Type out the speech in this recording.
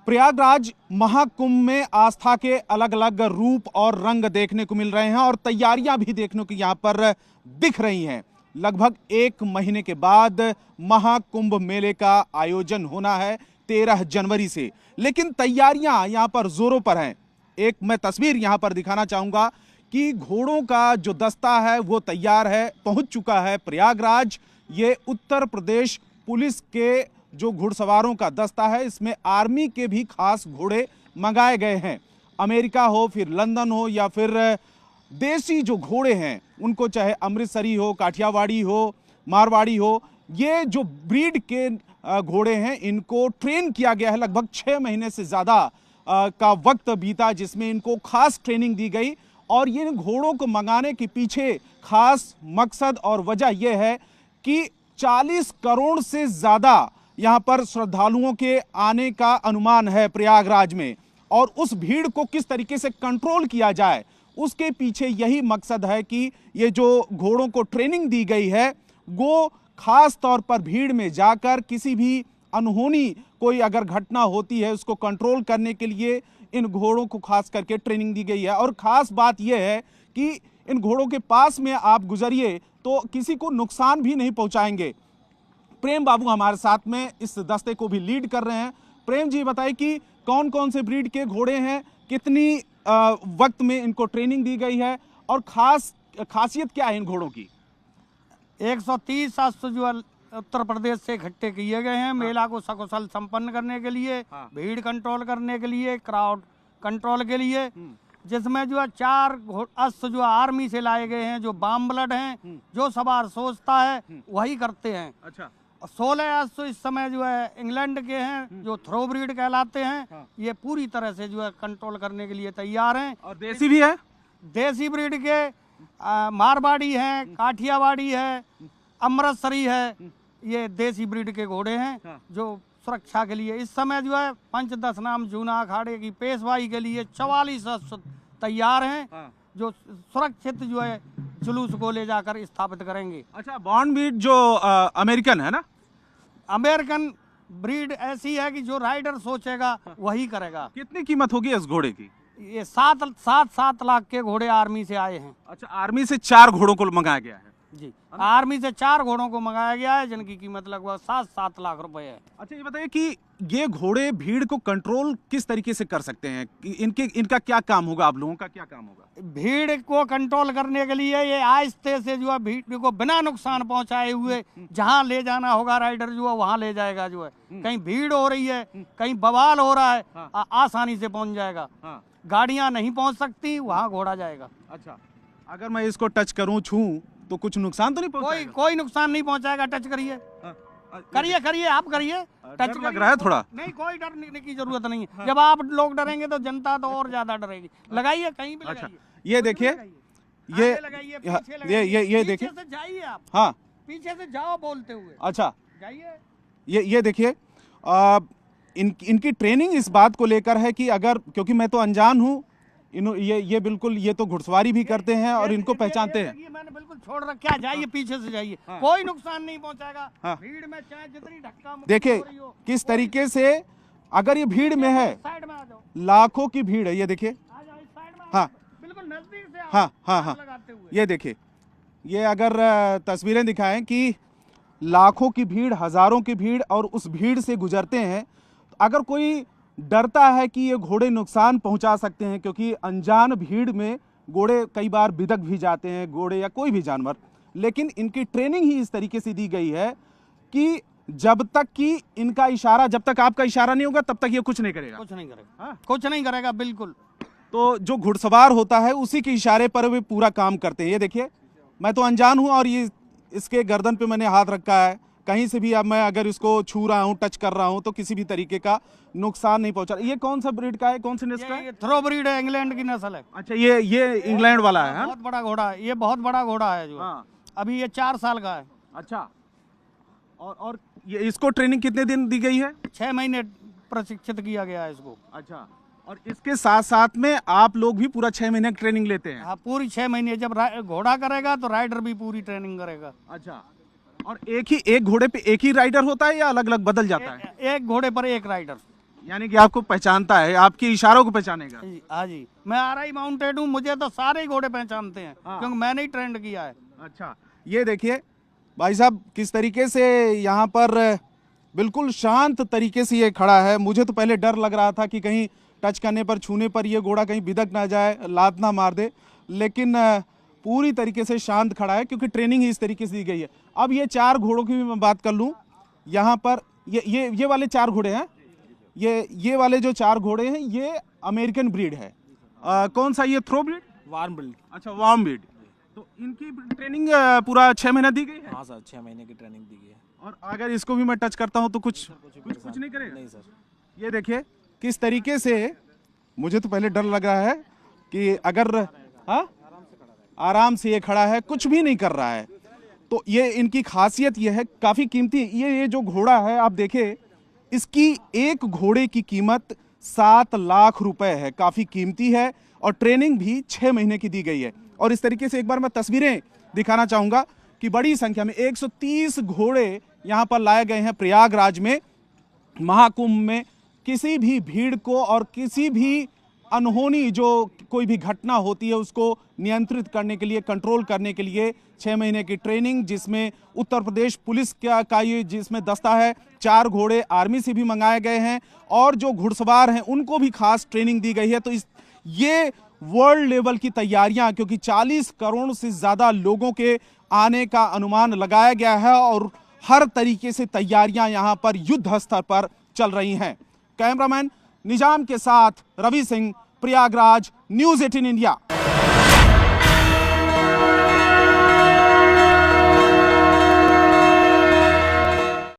प्रयागराज महाकुंभ में आस्था के अलग अलग रूप और रंग देखने को मिल रहे हैं और तैयारियां भी देखने को यहां पर दिख रही हैं। लगभग 1 महीने के बाद महाकुंभ मेले का आयोजन होना है 13 जनवरी से, लेकिन तैयारियां यहां पर जोरों पर हैं। एक मैं तस्वीर यहां पर दिखाना चाहूंगा कि घोड़ों का जो दस्ता है वो तैयार है, पहुंच चुका है प्रयागराज। ये उत्तर प्रदेश पुलिस के जो घुड़सवारों का दस्ता है, इसमें आर्मी के भी खास घोड़े मंगाए गए हैं। अमेरिका हो, फिर लंदन हो, या फिर देसी जो घोड़े हैं उनको, चाहे अमृतसरी हो, काठियावाड़ी हो, मारवाड़ी हो, ये जो ब्रीड के घोड़े हैं इनको ट्रेन किया गया है। लगभग 6 महीने से ज़्यादा का वक्त बीता जिसमें इनको खास ट्रेनिंग दी गई। और ये घोड़ों को मंगाने के पीछे खास मकसद और वजह यह है कि 40 करोड़ से ज़्यादा यहाँ पर श्रद्धालुओं के आने का अनुमान है प्रयागराज में, और उस भीड़ को किस तरीके से कंट्रोल किया जाए उसके पीछे यही मकसद है कि ये जो घोड़ों को ट्रेनिंग दी गई है वो खास तौर पर भीड़ में जाकर किसी भी अनहोनी कोई अगर घटना होती है उसको कंट्रोल करने के लिए इन घोड़ों को खास करके ट्रेनिंग दी गई है। और खास बात यह है कि इन घोड़ों के पास में आप गुजरिए तो किसी को नुकसान भी नहीं पहुंचाएंगे। प्रेम बाबू हमारे साथ में इस दस्ते को भी लीड कर रहे हैं। प्रेम जी, बताइए कि कौन कौन से ब्रीड के घोड़े हैं, कितनी वक्त में इनको ट्रेनिंग दी गई है, और खासियत क्या है इन घोड़ों की? 130 अश्व जो उत्तर प्रदेश से इकट्ठे किए गए हैं मेला को सकुशल संपन्न करने के लिए, भीड़ कंट्रोल करने के लिए, क्राउड कंट्रोल के लिए, जिसमें जो है 4 अश्व जो आर्मी से लाए गए हैं, जो बाम ब्लड हैं, जो सवार सोचता है वही करते हैं। अच्छा। 16 अश्व इस समय जो है इंग्लैंड के हैं, जो थ्रो ब्रीड कहलाते हैं। ये पूरी तरह से जो है कंट्रोल करने के लिए तैयार हैं। और देसी भी है? देसी ब्रीड के मारवाड़ी हैं, काठियावाड़ी है, अमृतसरी है, ये देसी ब्रीड के घोड़े हैं जो सुरक्षा के लिए इस समय जो है पंचदश नाम जूना अखाड़े की पेशवाई के लिए 44 अश्व तैयार हैं, जो सुरक्षित जो है जुलूस को ले जाकर स्थापित करेंगे। अच्छा, बॉन्ड ब्रीड जो अमेरिकन है ना? अमेरिकन ब्रीड ऐसी है कि जो राइडर सोचेगा वही करेगा। कितनी कीमत होगी इस घोड़े की? ये 7 लाख के घोड़े आर्मी से आए हैं। अच्छा, आर्मी से 4 घोड़ों को मंगाया गया है जी, आर्मी से 4 घोड़ों को मंगाया गया है जिनकी कीमत लगभग 7 लाख रुपए है। अच्छा, ये बताइए कि ये घोड़े भीड़ को कंट्रोल किस तरीके से कर सकते हैं? इनका क्या काम होगा? आप लोगों का क्या काम होगा? भीड़ को कंट्रोल करने के लिए ये आहिस्ते से जो है भीड़ को बिना नुकसान पहुंचाए हुए जहां ले जाना होगा राइडर जो है वहां ले जाएगा। जो है कहीं भीड़ हो रही है, कहीं बवाल हो रहा है, आसानी से पहुंच जाएगा। गाड़ियां नहीं पहुंच सकती, वहां घोड़ा जाएगा। अच्छा, अगर मैं इसको टच करूं, छूं, तो कुछ नुकसान तो नहीं पहुंचेगा? कोई नुकसान नहीं पहुंचाएगा। टच करिए, करिए, आप करिए। टच लग रहा है थोड़ा? नहीं, कोई डरने की जरूरत नहीं है। जब आप लोग डरेंगे तो जनता तो और ज्यादा डरेगी। लगाइए, कहीं भी लगाइए। ये देखिए, ये देखिए, पीछे से जाइए आप। हाँ, पीछे से जाओ बोलते हुए। अच्छा, जाइए। ये देखिए, इनकी ट्रेनिंग इस बात को लेकर है कि अगर, क्योंकि मैं तो अनजान हूँ, ये बिल्कुल, ये तो घुड़सवारी भी करते हैं और इनको पहचानते हैं। मैंने बिल्कुल छोड़ रखा है। जाइए, पीछे से जाइए। कोई नुकसान नहीं पहुंचाएगा। भीड़ में चाहे जितनी धक्का देखिए किस तरीके से, अगर ये भीड़ में है, साइड में आ जाओ, लाखों की भीड़ है, ये देखिए। हाँ, बिल्कुल नजदीक से हाँ, ये देखिए, ये अगर तस्वीरें दिखाएं कि लाखों की भीड़, हजारों की भीड़, और उस भीड़ से गुजरते हैं। अगर कोई डरता है कि ये घोड़े नुकसान पहुंचा सकते हैं, क्योंकि अनजान भीड़ में घोड़े कई बार बिदक भी जाते हैं, घोड़े या कोई भी जानवर, लेकिन इनकी ट्रेनिंग ही इस तरीके से दी गई है कि जब तक कि इनका इशारा, जब तक आपका इशारा नहीं होगा तब तक ये कुछ नहीं करेगा। कुछ नहीं करेगा, बिल्कुल। तो जो घुड़सवार होता है उसी के इशारे पर वे पूरा काम करते हैं। ये देखिए, मैं तो अनजान हूं और ये इसके गर्दन पे मैंने हाथ रखा है। कहीं से भी अब मैं अगर इसको छू रहा हूं, टच कर रहा हूं, तो किसी भी तरीके का नुकसान नहीं पहुंचा। ये कौन सा ब्रीड का है, कौन सी नस्ल का है? ये थ्रो ब्रीड है, इंग्लैंड की नस्ल है। अच्छा, ये इंग्लैंड वाला है? बहुत बड़ा घोड़ा है, ये बहुत बड़ा घोड़ा है जो अभी ये 4 साल का है। अच्छा, और ये इसको ट्रेनिंग कितने दिन दी गई है? 6 महीने प्रशिक्षित किया गया है इसको। अच्छा, और इसके साथ साथ में आप लोग भी पूरा 6 महीने की ट्रेनिंग लेते हैं? हाँ, पूरी 6 महीने। जब घोड़ा करेगा तो राइडर भी पूरी ट्रेनिंग करेगा। अच्छा, और एक घोड़े पे एक ही राइडर होता है या अलग अलग बदल जाता है? एक घोड़े पर एक राइडर। यानी कि आपको पहचानता है, आपके इशारों को पहचानेगा। जी, हाँ जी, मैं आरआई माउंटेड हूँ, मुझे तो सारे ही घोड़े पहचानते हैं हाँ। क्योंकि मैंने ही ट्रेंड किया है। अच्छा, ये देखिए भाई साहब किस तरीके से यहाँ पर बिल्कुल शांत तरीके से ये खड़ा है। मुझे तो पहले डर लग रहा था कि कहीं टच करने पर, छूने पर ये घोड़ा कहीं बिदक ना जाए, लात ना मार दे, लेकिन पूरी तरीके से शांत खड़ा है क्योंकि ट्रेनिंग ही इस तरीके से दी गई है। अब ये 4 घोड़ों की भी मैं बात कर लूँ, यहाँ पर ये वाले 4 घोड़े हैं, ये वाले जो 4 घोड़े हैं ये अमेरिकन ब्रीड है। कौन सा, ये थ्रो ब्रीड? Warm breed. अच्छा, वार्म ब्रीड। तो इनकी ट्रेनिंग पूरा 6 महीना दी गई है? हाँ सर, 6 महीने की ट्रेनिंग दी गई है। और अगर इसको भी मैं टच करता हूँ तो कुछ नहीं करेगा? नहीं सर। ये देखिए किस तरीके से, मुझे तो पहले डर लग रहा है कि अगर हाँ आराम से ये खड़ा है, कुछ भी नहीं कर रहा है। तो ये इनकी खासियत ये है, काफ़ी कीमती ये जो घोड़ा है आप देखें, इसकी एक घोड़े की कीमत 7 लाख रुपए है, काफ़ी कीमती है और ट्रेनिंग भी 6 महीने की दी गई है। और इस तरीके से एक बार मैं तस्वीरें दिखाना चाहूँगा कि बड़ी संख्या में 130 घोड़े यहाँ पर लाए गए हैं प्रयागराज में महाकुंभ में। किसी भी भीड़ को और किसी भी अनहोनी जो कोई भी घटना होती है उसको नियंत्रित करने के लिए, कंट्रोल करने के लिए 6 महीने की ट्रेनिंग, जिसमें उत्तर प्रदेश पुलिस का ये जिसमें दस्ता है, 4 घोड़े आर्मी से भी मंगाए गए हैं और जो घुड़सवार हैं उनको भी खास ट्रेनिंग दी गई है। तो ये वर्ल्ड लेवल की तैयारियां, क्योंकि 40 करोड़ से ज़्यादा लोगों के आने का अनुमान लगाया गया है और हर तरीके से तैयारियां यहाँ पर युद्ध स्तर पर चल रही हैं। कैमरामैन निजाम के साथ रवि सिंह, प्रयागराज, न्यूज़ 18 इंडिया।